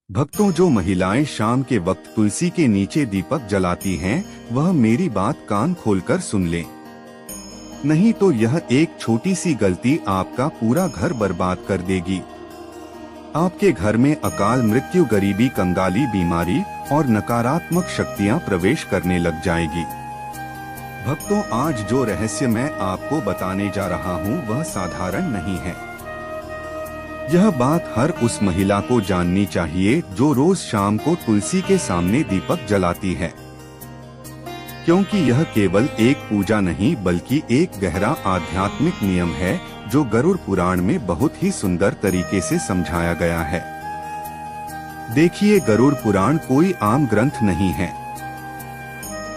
भक्तों, जो महिलाएं शाम के वक्त तुलसी के नीचे दीपक जलाती हैं, वह मेरी बात कान खोलकर सुन लें। नहीं तो यह एक छोटी सी गलती आपका पूरा घर बर्बाद कर देगी। आपके घर में अकाल मृत्यु, गरीबी, कंगाली, बीमारी और नकारात्मक शक्तियां प्रवेश करने लग जाएगी। भक्तों, आज जो रहस्य मैं आपको बताने जा रहा हूं, वह साधारण नहीं है। यह बात हर उस महिला को जाननी चाहिए जो रोज शाम को तुलसी के सामने दीपक जलाती है, क्योंकि यह केवल एक पूजा नहीं बल्कि एक गहरा आध्यात्मिक नियम है जो गरुड़ पुराण में बहुत ही सुंदर तरीके से समझाया गया है। देखिए, गरुड़ पुराण कोई आम ग्रंथ नहीं है।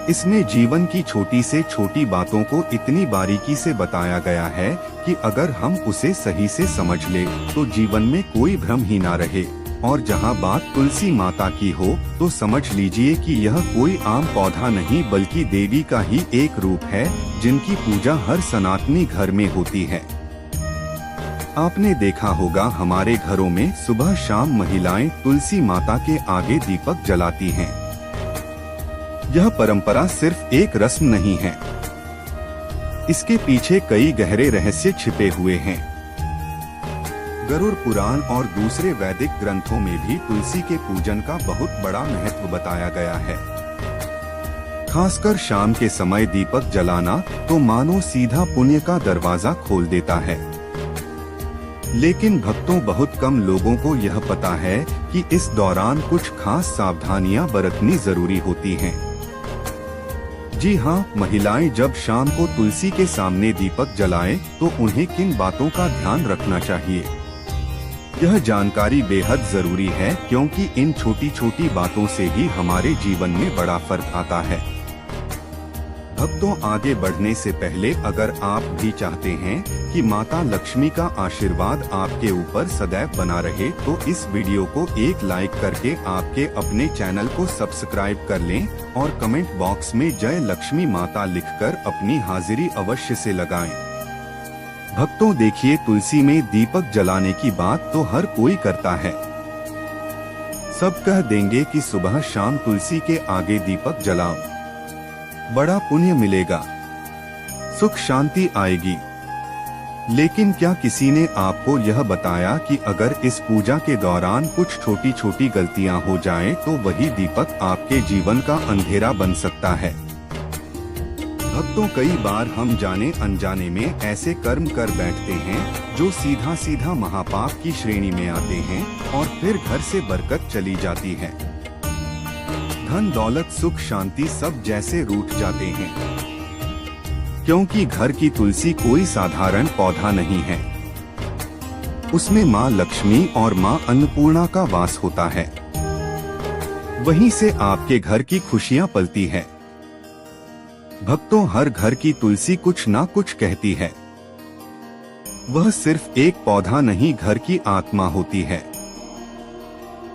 इसमें जीवन की छोटी से छोटी बातों को इतनी बारीकी से बताया गया है कि अगर हम उसे सही से समझ ले तो जीवन में कोई भ्रम ही ना रहे। और जहां बात तुलसी माता की हो तो समझ लीजिए कि यह कोई आम पौधा नहीं बल्कि देवी का ही एक रूप है, जिनकी पूजा हर सनातनी घर में होती है। आपने देखा होगा, हमारे घरों में सुबह शाम महिलाएं तुलसी माता के आगे दीपक जलाती हैं। यह परंपरा सिर्फ एक रस्म नहीं है, इसके पीछे कई गहरे रहस्य छिपे हुए हैं। गरुड़ पुराण और दूसरे वैदिक ग्रंथों में भी तुलसी के पूजन का बहुत बड़ा महत्व बताया गया है। खासकर शाम के समय दीपक जलाना तो मानो सीधा पुण्य का दरवाजा खोल देता है। लेकिन भक्तों, बहुत कम लोगों को यह पता है कि इस दौरान कुछ खास सावधानियां बरतनी जरूरी होती हैं। जी हाँ, महिलाएं जब शाम को तुलसी के सामने दीपक जलाएं तो उन्हें किन बातों का ध्यान रखना चाहिए, यह जानकारी बेहद जरूरी है, क्योंकि इन छोटी छोटी बातों से ही हमारे जीवन में बड़ा फर्क आता है। भक्तों, आगे बढ़ने से पहले अगर आप भी चाहते हैं कि माता लक्ष्मी का आशीर्वाद आपके ऊपर सदैव बना रहे तो इस वीडियो को एक लाइक करके आपके अपने चैनल को सब्सक्राइब कर लें और कमेंट बॉक्स में जय लक्ष्मी माता लिखकर अपनी हाजिरी अवश्य से लगाएं। भक्तों, देखिए, तुलसी में दीपक जलाने की बात तो हर कोई करता है। सब कह देंगे कि सुबह शाम तुलसी के आगे दीपक जलाओ, बड़ा पुण्य मिलेगा, सुख शांति आएगी। लेकिन क्या किसी ने आपको यह बताया कि अगर इस पूजा के दौरान कुछ छोटी छोटी गलतियां हो जाएं तो वही दीपक आपके जीवन का अंधेरा बन सकता है। भक्तों, कई बार हम जाने अनजाने में ऐसे कर्म कर बैठते हैं जो सीधा सीधा महापाप की श्रेणी में आते हैं और फिर घर से बरकत चली जाती है। धन दौलत सुख शांति सब जैसे रूठ जाते हैं, क्योंकि घर की तुलसी कोई साधारण पौधा नहीं है। उसमें माँ लक्ष्मी और माँ अन्नपूर्णा का वास होता है। वहीं से आपके घर की खुशियाँ पलती है। भक्तों, हर घर की तुलसी कुछ ना कुछ कहती है। वह सिर्फ एक पौधा नहीं, घर की आत्मा होती है।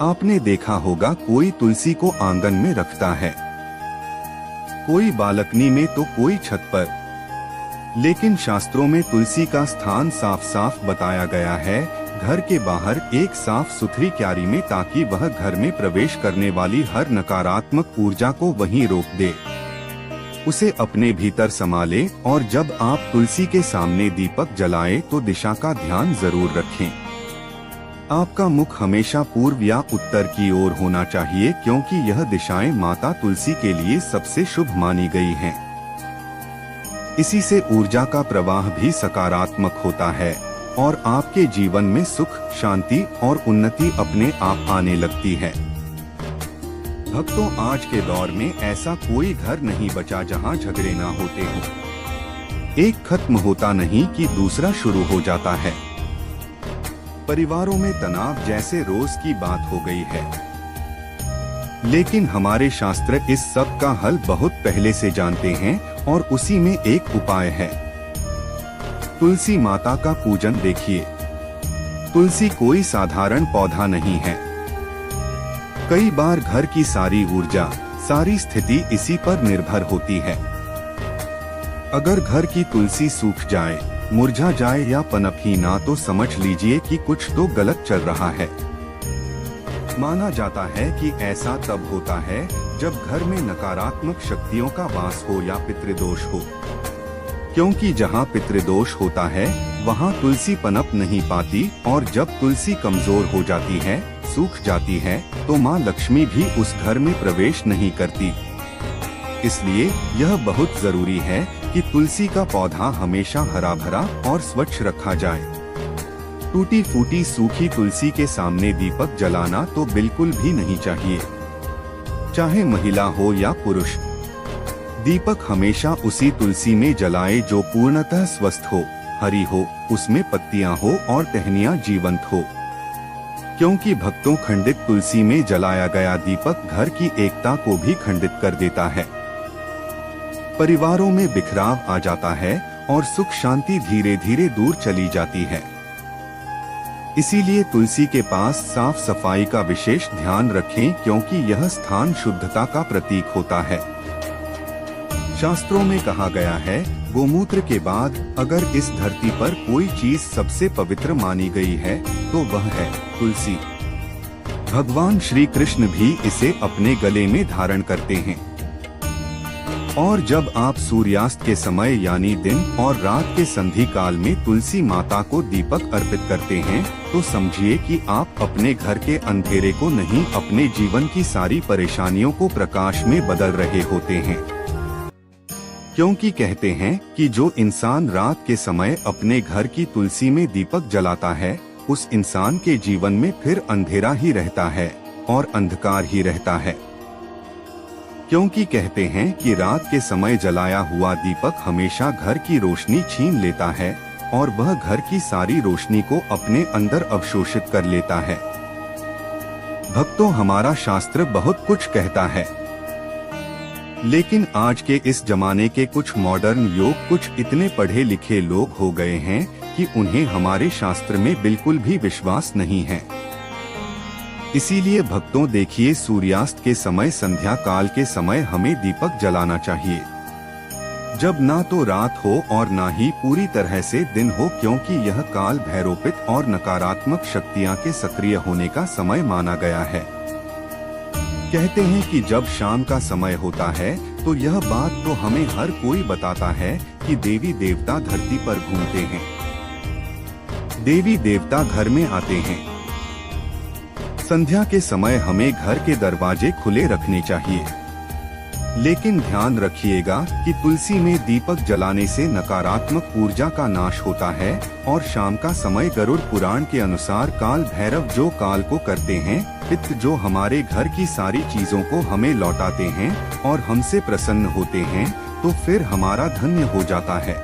आपने देखा होगा, कोई तुलसी को आंगन में रखता है, कोई बालकनी में तो कोई छत पर। लेकिन शास्त्रों में तुलसी का स्थान साफ साफ बताया गया है, घर के बाहर एक साफ सुथरी क्यारी में, ताकि वह घर में प्रवेश करने वाली हर नकारात्मक ऊर्जा को वहीं रोक दे, उसे अपने भीतर संभाले। और जब आप तुलसी के सामने दीपक जलाएं तो दिशा का ध्यान जरूर रखें। आपका मुख हमेशा पूर्व या उत्तर की ओर होना चाहिए, क्योंकि यह दिशाएं माता तुलसी के लिए सबसे शुभ मानी गई हैं। इसी से ऊर्जा का प्रवाह भी सकारात्मक होता है और आपके जीवन में सुख, शांति और उन्नति अपने आप आने लगती है। भक्तों, आज के दौर में ऐसा कोई घर नहीं बचा जहां झगड़े ना होते हों। एक खत्म होता नहीं कि दूसरा शुरू हो जाता है। परिवारों में तनाव जैसे रोज की बात हो गई है। लेकिन हमारे शास्त्र इस सब का हल बहुत पहले से जानते हैं और उसी में एक उपाय है। तुलसी माता का पूजन देखिए। तुलसी कोई साधारण पौधा नहीं है। कई बार घर की सारी ऊर्जा, सारी स्थिति इसी पर निर्भर होती है। अगर घर की तुलसी सूख जाए, मुरझा जाए या पनप ही ना, तो समझ लीजिए कि कुछ तो गलत चल रहा है। माना जाता है कि ऐसा तब होता है जब घर में नकारात्मक शक्तियों का वास हो या पितृदोष हो, क्योंकि जहाँ पितृदोष होता है वहाँ तुलसी पनप नहीं पाती, और जब तुलसी कमजोर हो जाती है, सूख जाती है, तो माँ लक्ष्मी भी उस घर में प्रवेश नहीं करती। इसलिए यह बहुत जरूरी है कि तुलसी का पौधा हमेशा हरा भरा और स्वच्छ रखा जाए। टूटी फूटी सूखी तुलसी के सामने दीपक जलाना तो बिल्कुल भी नहीं चाहिए, चाहे महिला हो या पुरुष। दीपक हमेशा उसी तुलसी में जलाए जो पूर्णतः स्वस्थ हो, हरी हो, उसमें पत्तियां हो और टहनियां जीवंत हो, क्योंकि भक्तों खंडित तुलसी में जलाया गया दीपक घर की एकता को भी खंडित कर देता है। परिवारों में बिखराव आ जाता है और सुख शांति धीरे धीरे दूर चली जाती है। इसीलिए तुलसी के पास साफ सफाई का विशेष ध्यान रखें, क्योंकि यह स्थान शुद्धता का प्रतीक होता है। शास्त्रों में कहा गया है, गोमूत्र के बाद अगर इस धरती पर कोई चीज सबसे पवित्र मानी गई है तो वह है तुलसी। भगवान श्री कृष्ण भी इसे अपने गले में धारण करते हैं। और जब आप सूर्यास्त के समय यानी दिन और रात के संधि काल में तुलसी माता को दीपक अर्पित करते हैं, तो समझिए कि आप अपने घर के अंधेरे को नहीं, अपने जीवन की सारी परेशानियों को प्रकाश में बदल रहे होते हैं। क्योंकि कहते हैं कि जो इंसान रात के समय अपने घर की तुलसी में दीपक जलाता है, उस इंसान के जीवन में फिर अंधेरा ही रहता है और अंधकार ही रहता है। क्योंकि कहते हैं कि रात के समय जलाया हुआ दीपक हमेशा घर की रोशनी छीन लेता है और वह घर की सारी रोशनी को अपने अंदर अवशोषित कर लेता है। भक्तों, हमारा शास्त्र बहुत कुछ कहता है, लेकिन आज के इस जमाने के कुछ मॉडर्न योग कुछ इतने पढ़े लिखे लोग हो गए हैं कि उन्हें हमारे शास्त्र में बिल्कुल भी विश्वास नहीं है। इसीलिए भक्तों, देखिए, सूर्यास्त के समय, संध्या काल के समय हमें दीपक जलाना चाहिए, जब ना तो रात हो और ना ही पूरी तरह से दिन हो, क्योंकि यह काल भैरोपित और नकारात्मक शक्तियां के सक्रिय होने का समय माना गया है। कहते हैं कि जब शाम का समय होता है तो यह बात तो हमें हर कोई बताता है कि देवी देवता धरती पर घूमते हैं, देवी देवता घर में आते हैं। संध्या के समय हमें घर के दरवाजे खुले रखने चाहिए, लेकिन ध्यान रखिएगा कि तुलसी में दीपक जलाने से नकारात्मक ऊर्जा का नाश होता है। और शाम का समय गरुड़ पुराण के अनुसार काल भैरव जो काल को करते हैं, पित्त जो हमारे घर की सारी चीजों को हमें लौटाते हैं और हमसे प्रसन्न होते हैं, तो फिर हमारा धन्य हो जाता है।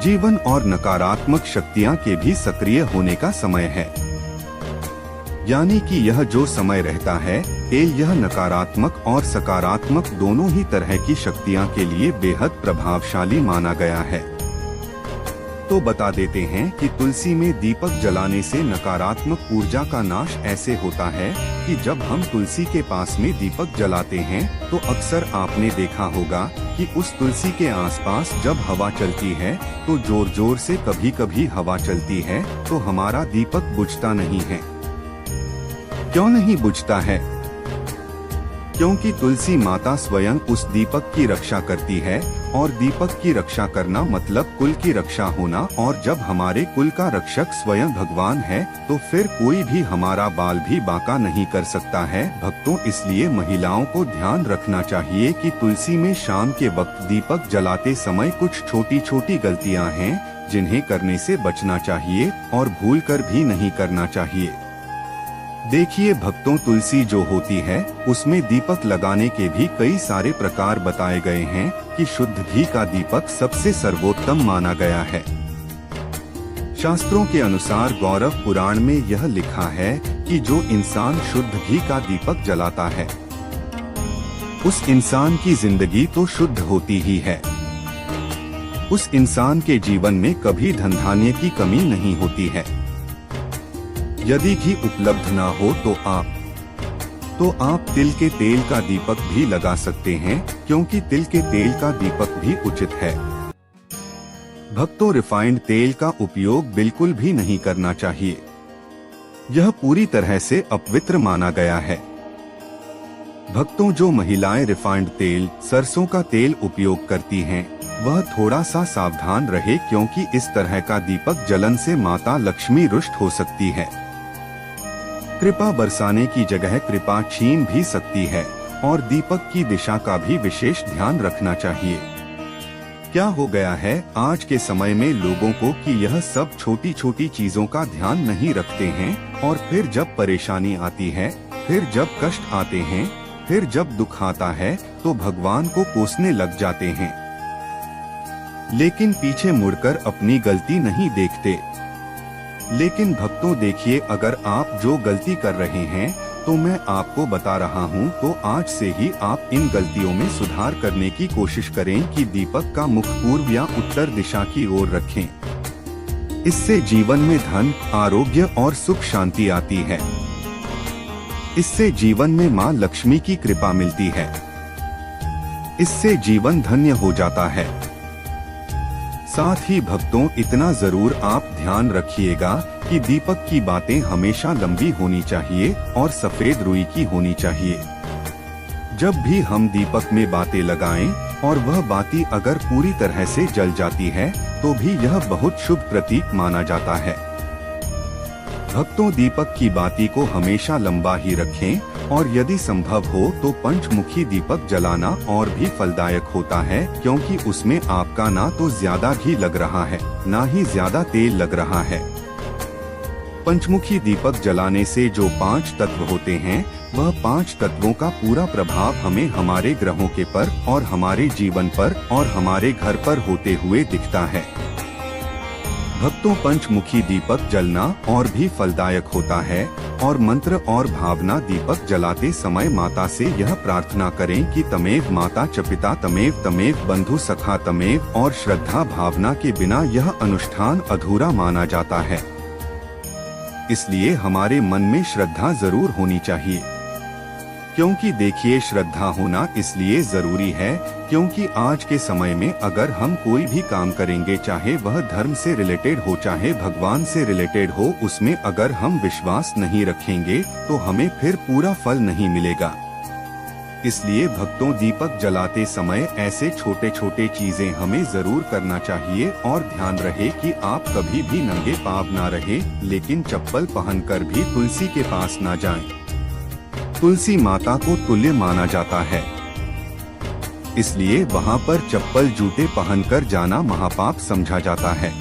जीवन और नकारात्मक शक्तियां के भी सक्रिय होने का समय है, यानी कि यह जो समय रहता है, यह नकारात्मक और सकारात्मक दोनों ही तरह की शक्तियां के लिए बेहद प्रभावशाली माना गया है। तो बता देते हैं कि तुलसी में दीपक जलाने से नकारात्मक ऊर्जा का नाश ऐसे होता है कि जब हम तुलसी के पास में दीपक जलाते हैं तो अक्सर आपने देखा होगा कि उस तुलसी के आसपास जब हवा चलती है तो जोर जोर से कभी कभी हवा चलती है, तो हमारा दीपक बुझता नहीं है। क्यों नहीं बुझता है? क्योंकि तुलसी माता स्वयं उस दीपक की रक्षा करती है, और दीपक की रक्षा करना मतलब कुल की रक्षा होना, और जब हमारे कुल का रक्षक स्वयं भगवान है तो फिर कोई भी हमारा बाल भी बांका नहीं कर सकता है। भक्तों, इसलिए महिलाओं को ध्यान रखना चाहिए कि तुलसी में शाम के वक्त दीपक जलाते समय कुछ छोटी छोटी गलतियां हैं जिन्हें करने से बचना चाहिए और भूलकर भी नहीं करना चाहिए। देखिए भक्तों, तुलसी जो होती है उसमें दीपक लगाने के भी कई सारे प्रकार बताए गए हैं कि शुद्ध घी का दीपक सबसे सर्वोत्तम माना गया है। शास्त्रों के अनुसार गौरव पुराण में यह लिखा है कि जो इंसान शुद्ध घी का दीपक जलाता है उस इंसान की जिंदगी तो शुद्ध होती ही है। उस इंसान के जीवन में कभी धन धान्य की कमी नहीं होती है। यदि घी उपलब्ध ना हो तो आप तिल के तेल का दीपक भी लगा सकते हैं, क्योंकि तिल के तेल का दीपक भी उचित है। भक्तों, रिफाइंड तेल का उपयोग बिल्कुल भी नहीं करना चाहिए। यह पूरी तरह से अपवित्र माना गया है। भक्तों, जो महिलाएं रिफाइंड तेल, सरसों का तेल उपयोग करती हैं, वह थोड़ा सा सावधान रहे, क्योंकि इस तरह का दीपक जलन से माता लक्ष्मी रुष्ट हो सकती है। कृपा बरसाने की जगह कृपा छीन भी सकती है और दीपक की दिशा का भी विशेष ध्यान रखना चाहिए। क्या हो गया है आज के समय में लोगों को कि यह सब छोटी छोटी चीजों का ध्यान नहीं रखते हैं, और फिर जब परेशानी आती है, फिर जब कष्ट आते हैं, फिर जब दुख आता है, तो भगवान को कोसने लग जाते हैं, लेकिन पीछे मुड़कर अपनी गलती नहीं देखते। लेकिन भक्तों देखिए, अगर आप जो गलती कर रहे हैं तो मैं आपको बता रहा हूं, तो आज से ही आप इन गलतियों में सुधार करने की कोशिश करें कि दीपक का मुख पूर्व या उत्तर दिशा की ओर रखें। इससे जीवन में धन, आरोग्य और सुख शांति आती है। इससे जीवन में मां लक्ष्मी की कृपा मिलती है। इससे जीवन धन्य हो जाता है। साथ ही भक्तों, इतना जरूर आप ध्यान रखिएगा कि दीपक की बातें हमेशा लंबी होनी चाहिए और सफेद रुई की होनी चाहिए। जब भी हम दीपक में बातें लगाएं और वह बाती अगर पूरी तरह से जल जाती है, तो भी यह बहुत शुभ प्रतीक माना जाता है। भक्तों, दीपक की बाती को हमेशा लंबा ही रखें, और यदि संभव हो तो पंचमुखी दीपक जलाना और भी फलदायक होता है, क्योंकि उसमें आपका ना तो ज्यादा घी लग रहा है, ना ही ज्यादा तेल लग रहा है। पंचमुखी दीपक जलाने से जो 5 तत्व होते हैं, वह 5 तत्वों का पूरा प्रभाव हमें हमारे ग्रहों के पर और हमारे जीवन पर और हमारे घर पर होते हुए दिखता है। भक्तों, पंचमुखी दीपक जलना और भी फलदायक होता है, और मंत्र और भावना दीपक जलाते समय माता से यह प्रार्थना करें कि तमेव माता च पिता तमेव तमेव बंधु सखा तमेव, और श्रद्धा भावना के बिना यह अनुष्ठान अधूरा माना जाता है। इसलिए हमारे मन में श्रद्धा जरूर होनी चाहिए, क्योंकि देखिए, श्रद्धा होना इसलिए जरूरी है क्योंकि आज के समय में अगर हम कोई भी काम करेंगे, चाहे वह धर्म से रिलेटेड हो, चाहे भगवान से रिलेटेड हो, उसमें अगर हम विश्वास नहीं रखेंगे तो हमें फिर पूरा फल नहीं मिलेगा। इसलिए भक्तों, दीपक जलाते समय ऐसे छोटे छोटे चीजें हमें जरूर करना चाहिए, और ध्यान रहे कि आप कभी भी नंगे पाँव ना रहे, लेकिन चप्पल पहनकर भी तुलसी के पास ना जाएं। तुलसी माता को तुल्य माना जाता है, इसलिए वहाँ पर चप्पल जूते पहनकर जाना महापाप समझा जाता है,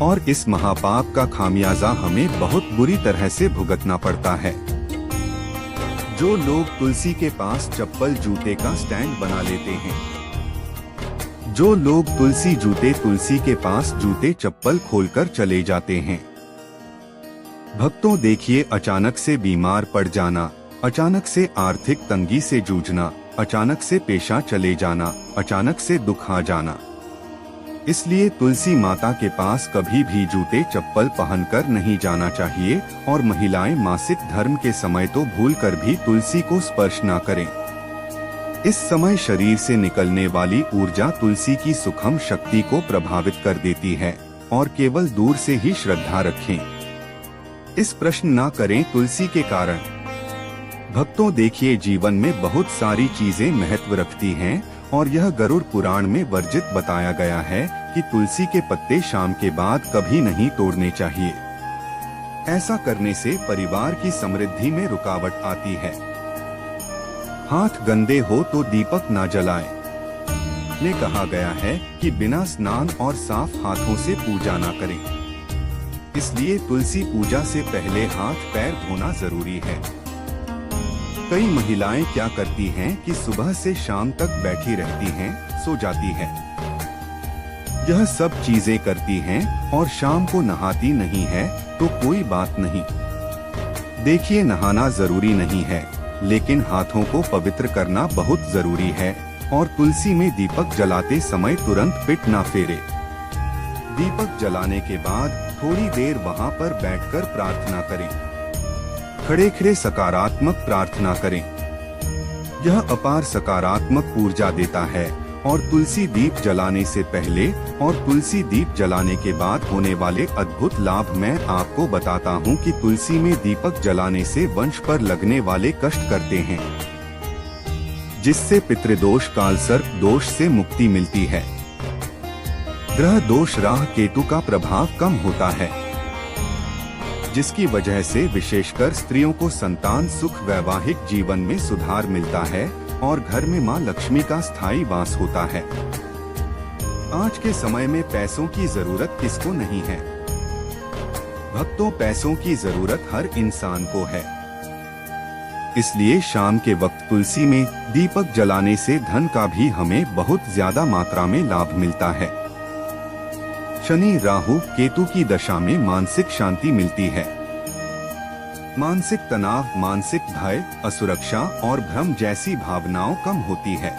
और इस महापाप का खामियाजा हमें बहुत बुरी तरह से भुगतना पड़ता है। जो लोग तुलसी के पास चप्पल जूते का स्टैंड बना लेते हैं, जो लोग तुलसी के पास जूते चप्पल खोलकर चले जाते हैं। भक्तों देखिए, अचानक से बीमार पड़ जाना, अचानक से आर्थिक तंगी से जूझना, अचानक से पेशा चले जाना, अचानक से दुख आ जाना। इसलिए तुलसी माता के पास कभी भी जूते चप्पल पहनकर नहीं जाना चाहिए, और महिलाएं मासिक धर्म के समय तो भूलकर भी तुलसी को स्पर्श न करें। इस समय शरीर से निकलने वाली ऊर्जा तुलसी की सूक्ष्म शक्ति को प्रभावित कर देती है, और केवल दूर से ही श्रद्धा रखें। इस प्रश्न ना करें तुलसी के कारण। भक्तों देखिए, जीवन में बहुत सारी चीजें महत्व रखती हैं, और यह गरुड़ पुराण में वर्जित बताया गया है कि तुलसी के पत्ते शाम के बाद कभी नहीं तोड़ने चाहिए। ऐसा करने से परिवार की समृद्धि में रुकावट आती है। हाथ गंदे हो तो दीपक ना जलाएं। ने कहा गया है कि बिना स्नान और साफ हाथों से पूजा ना करें। इसलिए तुलसी पूजा से पहले हाथ पैर धोना जरूरी है। कई महिलाएं क्या करती हैं कि सुबह से शाम तक बैठी रहती हैं, सो जाती है, यह सब चीजें करती हैं और शाम को नहाती नहीं है, तो कोई बात नहीं। देखिए, नहाना जरूरी नहीं है, लेकिन हाथों को पवित्र करना बहुत जरूरी है, और तुलसी में दीपक जलाते समय तुरंत पिट ना फेरे। दीपक जलाने के बाद थोड़ी देर वहां पर बैठकर प्रार्थना करें। खड़े खड़े सकारात्मक प्रार्थना करें। यह अपार सकारात्मक ऊर्जा देता है और तुलसी दीप जलाने से पहले और तुलसी दीप जलाने के बाद होने वाले अद्भुत लाभ मैं आपको बताता हूँ कि तुलसी में दीपक जलाने से वंश पर लगने वाले कष्ट करते हैं, जिससे पितृदोष काल सर्प दोष से मुक्ति मिलती है। ग्रह दोष राहु केतु का प्रभाव कम होता है, जिसकी वजह से विशेषकर स्त्रियों को संतान सुख वैवाहिक जीवन में सुधार मिलता है और घर में मां लक्ष्मी का स्थायी वास होता है। आज के समय में पैसों की जरूरत किसको नहीं है। भक्तों, पैसों की जरूरत हर इंसान को है, इसलिए शाम के वक्त तुलसी में दीपक जलाने से धन का भी हमें बहुत ज्यादा मात्रा में लाभ मिलता है। शनि राहु केतु की दशा में मानसिक शांति मिलती है। मानसिक तनाव, मानसिक भय, असुरक्षा और भ्रम जैसी भावनाओं कम होती है।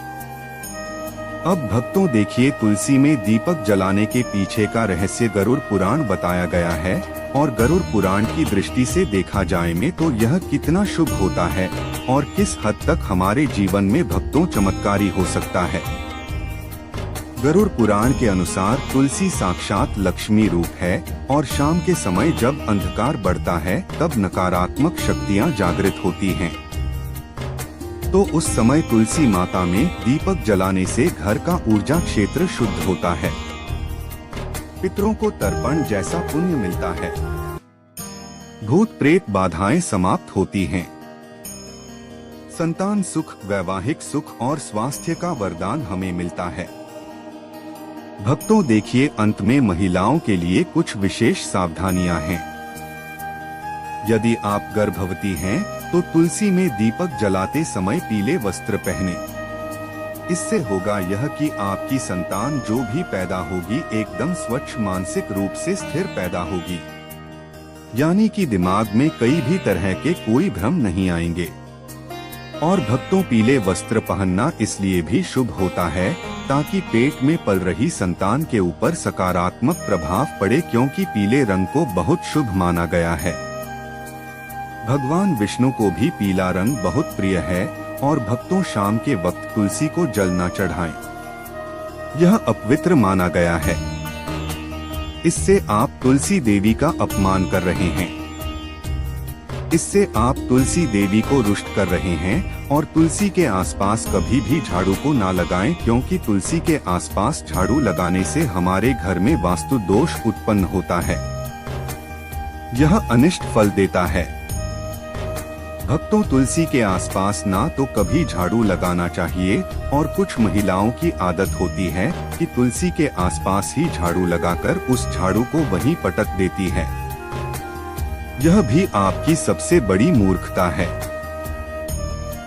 अब भक्तों देखिए, तुलसी में दीपक जलाने के पीछे का रहस्य गरुड़ पुराण बताया गया है और गरुड़ पुराण की दृष्टि से देखा जाए में तो यह कितना शुभ होता है और किस हद तक हमारे जीवन में भक्तों चमत्कारी हो सकता है। गरुड़ पुराण के अनुसार तुलसी साक्षात लक्ष्मी रूप है और शाम के समय जब अंधकार बढ़ता है तब नकारात्मक शक्तियां जागृत होती हैं। तो उस समय तुलसी माता में दीपक जलाने से घर का ऊर्जा क्षेत्र शुद्ध होता है, पितरों को तर्पण जैसा पुण्य मिलता है, भूत प्रेत बाधाएं समाप्त होती हैं, संतान सुख, वैवाहिक सुख और स्वास्थ्य का वरदान हमें मिलता है। भक्तों देखिए, अंत में महिलाओं के लिए कुछ विशेष सावधानियां हैं। यदि आप गर्भवती हैं तो तुलसी में दीपक जलाते समय पीले वस्त्र पहने। इससे होगा यह कि आपकी संतान जो भी पैदा होगी एकदम स्वच्छ, मानसिक रूप से स्थिर पैदा होगी, यानी कि दिमाग में कई भी तरह के कोई भ्रम नहीं आएंगे। और भक्तों, पीले वस्त्र पहनना इसलिए भी शुभ होता है ताकि पेट में पल रही संतान के ऊपर सकारात्मक प्रभाव पड़े, क्योंकि पीले रंग को बहुत शुभ माना गया है। भगवान विष्णु को भी पीला रंग बहुत प्रिय है और भक्तों, शाम के वक्त तुलसी को जल न चढ़ाएं। यह अपवित्र माना गया है। इससे आप तुलसी देवी का अपमान कर रहे हैं। इससे आप तुलसी देवी को रुष्ट कर रहे हैं और तुलसी के आसपास कभी भी झाड़ू को ना लगाएं, क्योंकि तुलसी के आसपास झाड़ू लगाने से हमारे घर में वास्तु दोष उत्पन्न होता है। यह अनिष्ट फल देता है। भक्तों, तुलसी के आसपास ना तो कभी झाड़ू लगाना चाहिए और कुछ महिलाओं की आदत होती है कि तुलसी के आसपास ही झाड़ू लगाकर उस झाड़ू को वहीं पटक देती है। यह भी आपकी सबसे बड़ी मूर्खता है।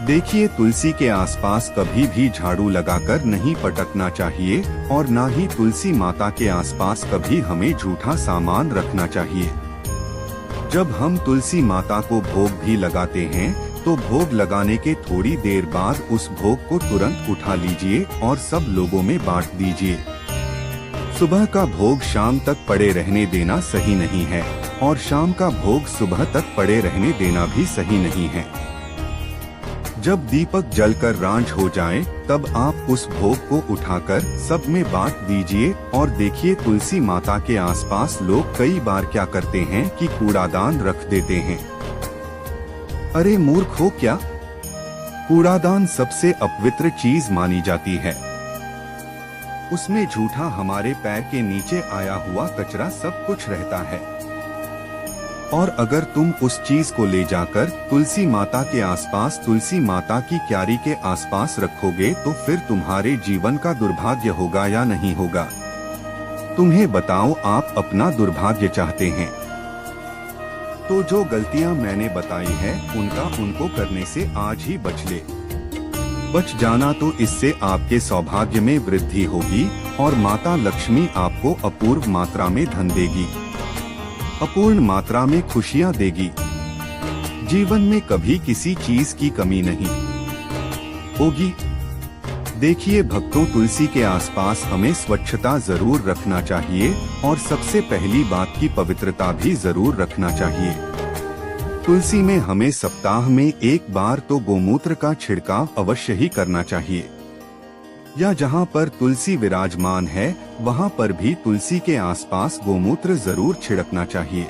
देखिए, तुलसी के आसपास कभी भी झाड़ू लगाकर नहीं पटकना चाहिए और ना ही तुलसी माता के आसपास कभी हमें झूठा सामान रखना चाहिए। जब हम तुलसी माता को भोग भी लगाते हैं तो भोग लगाने के थोड़ी देर बाद उस भोग को तुरंत उठा लीजिए और सब लोगों में बांट दीजिए। सुबह का भोग शाम तक पड़े रहने देना सही नहीं है और शाम का भोग सुबह तक पड़े रहने देना भी सही नहीं है। जब दीपक जलकर रांझ हो जाए तब आप उस भोग को उठाकर सब में बांट दीजिए। और देखिए, तुलसी माता के आसपास लोग कई बार क्या करते हैं कि कूड़ादान रख देते हैं। अरे मूर्ख हो क्या? कूड़ादान सबसे अपवित्र चीज मानी जाती है। उसमें झूठा हमारे पैर के नीचे आया हुआ कचरा सब कुछ रहता है। और अगर तुम उस चीज को ले जाकर तुलसी माता के आसपास, तुलसी माता की क्यारी के आसपास रखोगे तो फिर तुम्हारे जीवन का दुर्भाग्य होगा या नहीं होगा? तुम्हें बताओ, आप अपना दुर्भाग्य चाहते हैं तो जो गलतियां मैंने बताई है उनको करने से आज ही बच जाना, तो इससे आपके सौभाग्य में वृद्धि होगी और माता लक्ष्मी आपको अपूर्व मात्रा में धन देगी, अपूर्ण मात्रा में खुशियां देगी। जीवन में कभी किसी चीज की कमी नहीं होगी। देखिए भक्तों, तुलसी के आसपास हमें स्वच्छता जरूर रखना चाहिए और सबसे पहली बात की पवित्रता भी जरूर रखना चाहिए। तुलसी में हमें सप्ताह में एक बार तो गोमूत्र का छिड़काव अवश्य ही करना चाहिए। या जहाँ पर तुलसी विराजमान है वहाँ पर भी तुलसी के आसपास गोमूत्र जरूर छिड़कना चाहिए।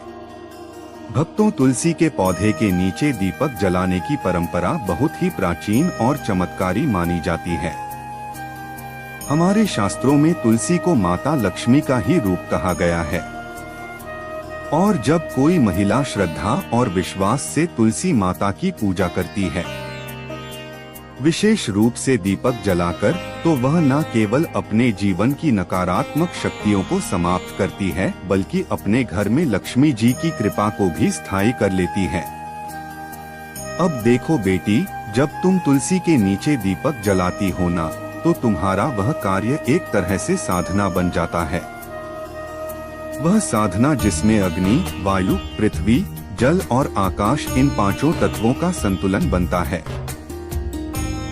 भक्तों, तुलसी के पौधे के नीचे दीपक जलाने की परंपरा बहुत ही प्राचीन और चमत्कारी मानी जाती है। हमारे शास्त्रों में तुलसी को माता लक्ष्मी का ही रूप कहा गया है और जब कोई महिला श्रद्धा और विश्वास से तुलसी माता की पूजा करती है, विशेष रूप से दीपक जलाकर, तो वह न केवल अपने जीवन की नकारात्मक शक्तियों को समाप्त करती है बल्कि अपने घर में लक्ष्मी जी की कृपा को भी स्थायी कर लेती है। अब देखो बेटी, जब तुम तुलसी के नीचे दीपक जलाती हो ना, तो तुम्हारा वह कार्य एक तरह से साधना बन जाता है। वह साधना जिसमें अग्नि, वायु, पृथ्वी, जल और आकाश, इन पांचों तत्वों का संतुलन बनता है।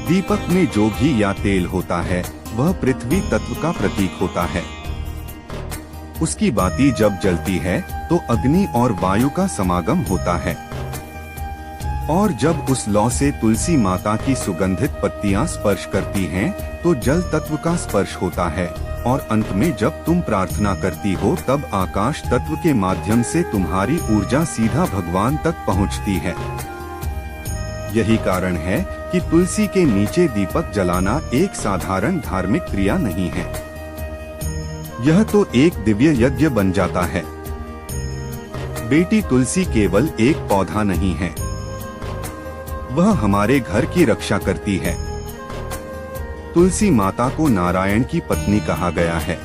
दीपक में जो घी या तेल होता है वह पृथ्वी तत्व का प्रतीक होता है। उसकी बाती जब जलती है तो अग्नि और वायु का समागम होता है और जब उस लौ से तुलसी माता की सुगंधित पत्तियां स्पर्श करती हैं तो जल तत्व का स्पर्श होता है और अंत में जब तुम प्रार्थना करती हो तब आकाश तत्व के माध्यम से तुम्हारी ऊर्जा सीधा भगवान तक पहुंचती है। यही कारण है कि तुलसी के नीचे दीपक जलाना एक साधारण धार्मिक क्रिया नहीं है, यह तो एक दिव्य यज्ञ बन जाता है। बेटी, तुलसी केवल एक पौधा नहीं है, वह हमारे घर की रक्षा करती है। तुलसी माता को नारायण की पत्नी कहा गया है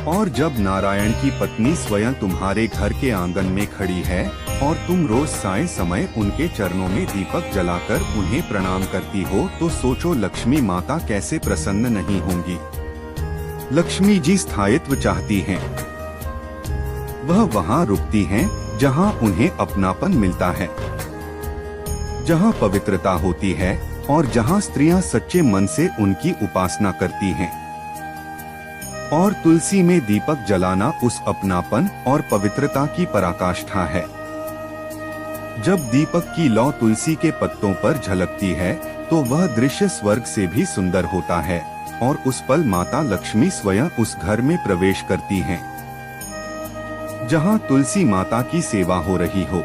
और जब नारायण की पत्नी स्वयं तुम्हारे घर के आंगन में खड़ी है और तुम रोज साय समय उनके चरणों में दीपक जलाकर उन्हें प्रणाम करती हो तो सोचो लक्ष्मी माता कैसे प्रसन्न नहीं होंगी। लक्ष्मी जी स्थायित्व चाहती हैं। वह वहाँ रुकती हैं जहाँ उन्हें अपनापन मिलता है, जहाँ पवित्रता होती है और जहाँ स्त्रियां सच्चे मन से उनकी उपासना करती हैं। और तुलसी में दीपक जलाना उस अपनापन और पवित्रता की पराकाष्ठा है। जब दीपक की लौ तुलसी के पत्तों पर झलकती है तो वह दृश्य स्वर्ग से भी सुंदर होता है और उस पल माता लक्ष्मी स्वयं उस घर में प्रवेश करती हैं, जहां तुलसी माता की सेवा हो रही हो।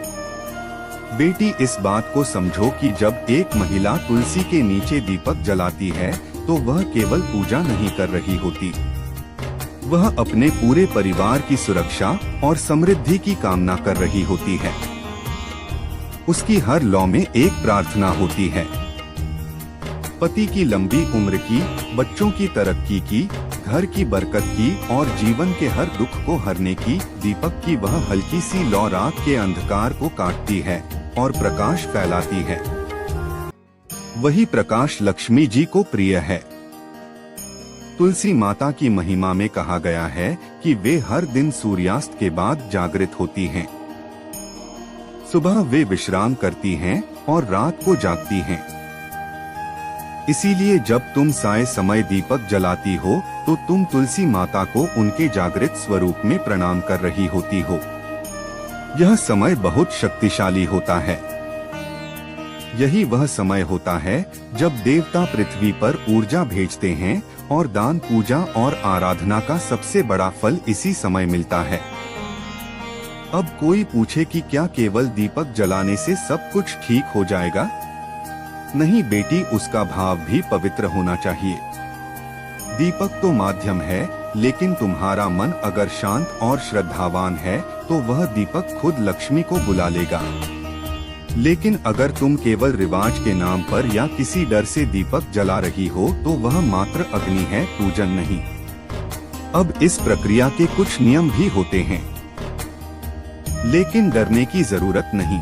बेटी, इस बात को समझो कि जब एक महिला तुलसी के नीचे दीपक जलाती है तो वह केवल पूजा नहीं कर रही होती, वह अपने पूरे परिवार की सुरक्षा और समृद्धि की कामना कर रही होती है। उसकी हर लौ में एक प्रार्थना होती है, पति की लंबी उम्र की, बच्चों की तरक्की की, घर की बरकत की और जीवन के हर दुख को हरने की। दीपक की वह हल्की सी लौ रात के अंधकार को काटती है और प्रकाश फैलाती है। वही प्रकाश लक्ष्मी जी को प्रिय है। तुलसी माता की महिमा में कहा गया है कि वे हर दिन सूर्यास्त के बाद जागृत होती हैं। सुबह वे विश्राम करती हैं और रात को जागती हैं। इसीलिए जब तुम साय समय दीपक जलाती हो तो तुम तुलसी माता को उनके जागृत स्वरूप में प्रणाम कर रही होती हो। यह समय बहुत शक्तिशाली होता है। यही वह समय होता है जब देवता पृथ्वी पर ऊर्जा भेजते हैं और दान, पूजा और आराधना का सबसे बड़ा फल इसी समय मिलता है। अब कोई पूछे कि क्या केवल दीपक जलाने से सब कुछ ठीक हो जाएगा? नहीं बेटी, उसका भाव भी पवित्र होना चाहिए। दीपक तो माध्यम है, लेकिन तुम्हारा मन अगर शांत और श्रद्धावान है तो वह दीपक खुद लक्ष्मी को बुला लेगा। लेकिन अगर तुम केवल रिवाज के नाम पर या किसी डर से दीपक जला रही हो तो वह मात्र अग्नि है, पूजन नहीं। अब इस प्रक्रिया के कुछ नियम भी होते हैं, लेकिन डरने की जरूरत नहीं।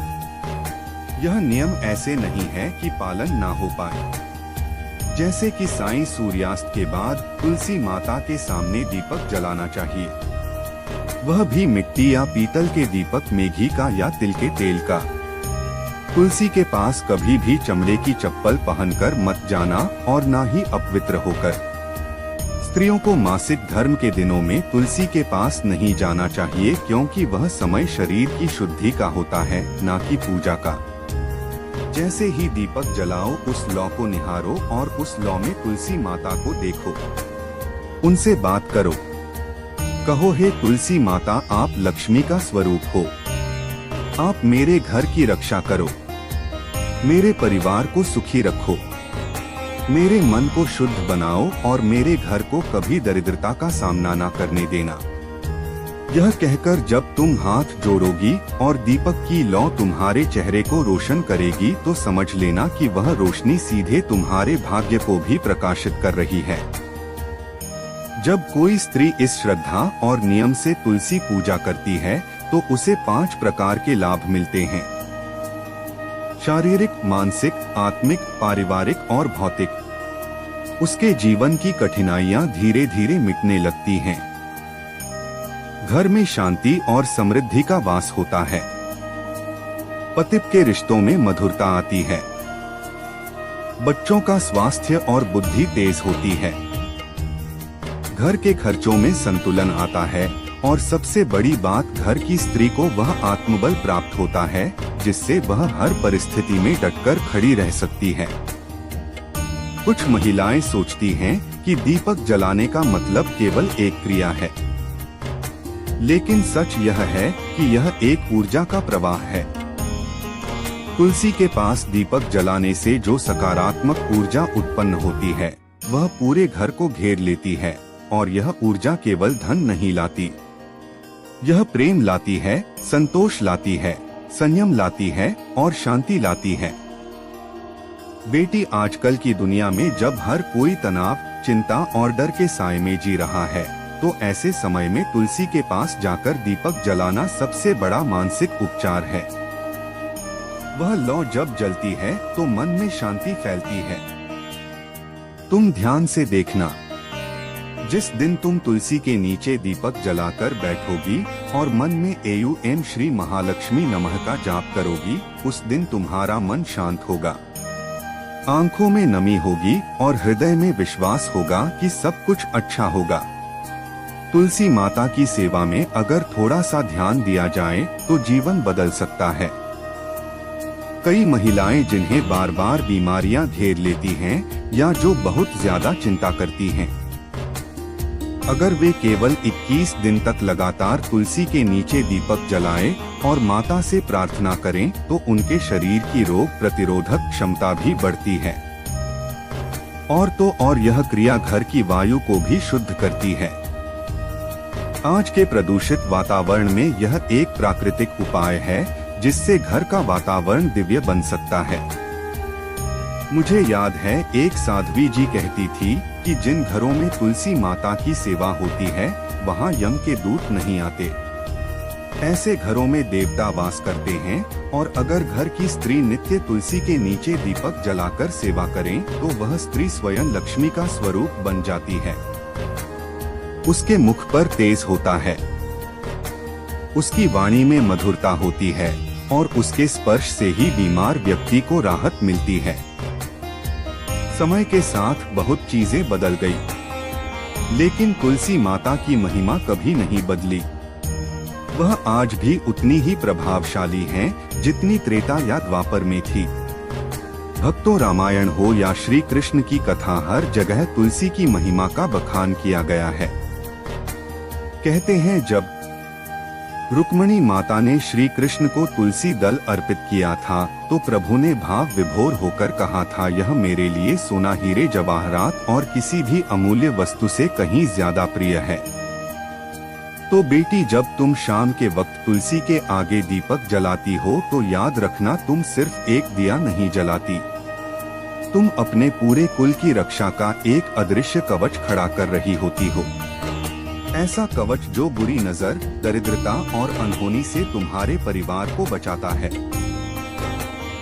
यह नियम ऐसे नहीं है कि पालन ना हो पाए। जैसे कि साईं सूर्यास्त के बाद तुलसी माता के सामने दीपक जलाना चाहिए, वह भी मिट्टी या पीतल के दीपक में घी का या तिल के तेल का। तुलसी के पास कभी भी चमड़े की चप्पल पहनकर मत जाना और ना ही अपवित्र होकर। स्त्रियों को मासिक धर्म के दिनों में तुलसी के पास नहीं जाना चाहिए, क्योंकि वह समय शरीर की शुद्धि का होता है, ना कि पूजा का। जैसे ही दीपक जलाओ उस लौ को निहारो और उस लौ में तुलसी माता को देखो। उनसे बात करो। कहो, हे तुलसी माता, आप लक्ष्मी का स्वरूप हो। आप मेरे घर की रक्षा करो, मेरे परिवार को सुखी रखो, मेरे मन को शुद्ध बनाओ और मेरे घर को कभी दरिद्रता का सामना न करने देना। यह कहकर जब तुम हाथ जोड़ोगी और दीपक की लौ तुम्हारे चेहरे को रोशन करेगी तो समझ लेना कि वह रोशनी सीधे तुम्हारे भाग्य को भी प्रकाशित कर रही है। जब कोई स्त्री इस श्रद्धा और नियम से तुलसी पूजा करती है तो उसे 5 प्रकार के लाभ मिलते हैं। शारीरिक, मानसिक, आत्मिक, पारिवारिक और भौतिक। उसके जीवन की कठिनाइयां धीरे धीरे मिटने लगती हैं। घर में शांति और समृद्धि का वास होता है। पति के रिश्तों में मधुरता आती है। बच्चों का स्वास्थ्य और बुद्धि तेज होती है। घर के खर्चों में संतुलन आता है और सबसे बड़ी बात, घर की स्त्री को वह आत्मबल प्राप्त होता है जिससे वह हर परिस्थिति में डटकर खड़ी रह सकती है। कुछ महिलाएं सोचती हैं कि दीपक जलाने का मतलब केवल एक क्रिया है, लेकिन सच यह है कि यह एक ऊर्जा का प्रवाह है। तुलसी के पास दीपक जलाने से जो सकारात्मक ऊर्जा उत्पन्न होती है वह पूरे घर को घेर लेती है और यह ऊर्जा केवल धन नहीं लाती, यह प्रेम लाती है, संतोष लाती है, संयम लाती है और शांति लाती है। बेटी, आजकल की दुनिया में जब हर कोई तनाव, चिंता और डर के साए में जी रहा है तो ऐसे समय में तुलसी के पास जाकर दीपक जलाना सबसे बड़ा मानसिक उपचार है। वह लौ जब जलती है तो मन में शांति फैलती है। तुम ध्यान से देखना, जिस दिन तुम तुलसी के नीचे दीपक जलाकर बैठोगी और मन में एम श्री महालक्ष्मी नमः का जाप करोगी, उस दिन तुम्हारा मन शांत होगा, आंखों में नमी होगी और हृदय में विश्वास होगा कि सब कुछ अच्छा होगा। तुलसी माता की सेवा में अगर थोड़ा सा ध्यान दिया जाए तो जीवन बदल सकता है। कई महिलाएं जिन्हें बार बार बीमारियां घेर लेती हैं या जो बहुत ज्यादा चिंता करती हैं, अगर वे केवल 21 दिन तक लगातार तुलसी के नीचे दीपक जलाएं और माता से प्रार्थना करें तो उनके शरीर की रोग प्रतिरोधक क्षमता भी बढ़ती है। और तो और यह क्रिया घर की वायु को भी शुद्ध करती है। आज के प्रदूषित वातावरण में यह एक प्राकृतिक उपाय है जिससे घर का वातावरण दिव्य बन सकता है। मुझे याद है, एक साध्वी जी कहती थी कि जिन घरों में तुलसी माता की सेवा होती है वहाँ यम के दूत नहीं आते। ऐसे घरों में देवता वास करते हैं और अगर घर की स्त्री नित्य तुलसी के नीचे दीपक जलाकर सेवा करें तो वह स्त्री स्वयं लक्ष्मी का स्वरूप बन जाती है। उसके मुख पर तेज होता है, उसकी वाणी में मधुरता होती है और उसके स्पर्श से ही बीमार व्यक्ति को राहत मिलती है। समय के साथ बहुत चीजें बदल गई, लेकिन तुलसी माता की महिमा कभी नहीं बदली। वह आज भी उतनी ही प्रभावशाली हैं जितनी त्रेता या द्वापर में थी। भक्तों, रामायण हो या श्री कृष्ण की कथा, हर जगह तुलसी की महिमा का बखान किया गया है। कहते हैं जब रुक्मणी माता ने श्री कृष्ण को तुलसी दल अर्पित किया था तो प्रभु ने भाव विभोर होकर कहा था, यह मेरे लिए सोना, हीरे, जवाहरात और किसी भी अमूल्य वस्तु से कहीं ज्यादा प्रिय है। तो बेटी, जब तुम शाम के वक्त तुलसी के आगे दीपक जलाती हो तो याद रखना, तुम सिर्फ एक दिया नहीं जलाती, तुम अपने पूरे कुल की रक्षा का एक अदृश्य कवच खड़ा कर रही होती हो। ऐसा कवच जो बुरी नजर, दरिद्रता और अनहोनी से तुम्हारे परिवार को बचाता है।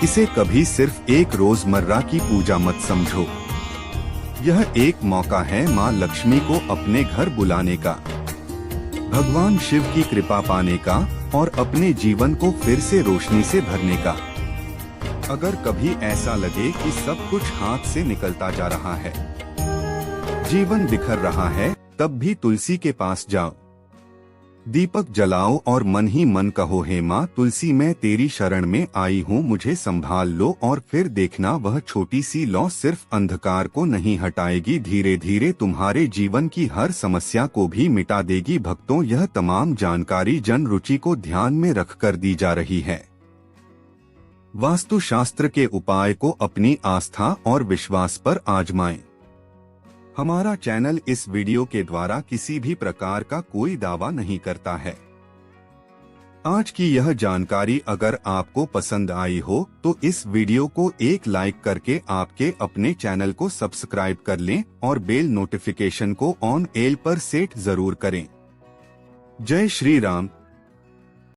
इसे कभी सिर्फ एक रोजमर्रा की पूजा मत समझो। यह एक मौका है माँ लक्ष्मी को अपने घर बुलाने का, भगवान शिव की कृपा पाने का और अपने जीवन को फिर से रोशनी से भरने का। अगर कभी ऐसा लगे कि सब कुछ हाथ से निकलता जा रहा है, जीवन बिखर रहा है, तब भी तुलसी के पास जाओ। दीपक जलाओ और मन ही मन कहो, हे माँ तुलसी मैं तेरी शरण में आई हूँ, मुझे संभाल लो। और फिर देखना वह छोटी सी लौ सिर्फ अंधकार को नहीं हटाएगी, धीरे धीरे तुम्हारे जीवन की हर समस्या को भी मिटा देगी। भक्तों, यह तमाम जानकारी जन रुचि को ध्यान में रखकर दी जा रही है। वास्तुशास्त्र के उपाय को अपनी आस्था और विश्वास पर आजमाएं। हमारा चैनल इस वीडियो के द्वारा किसी भी प्रकार का कोई दावा नहीं करता है। आज की यह जानकारी अगर आपको पसंद आई हो तो इस वीडियो को एक लाइक करके आपके अपने चैनल को सब्सक्राइब कर लें और बेल नोटिफिकेशन को ऑन एल पर सेट जरूर करें। जय श्री राम।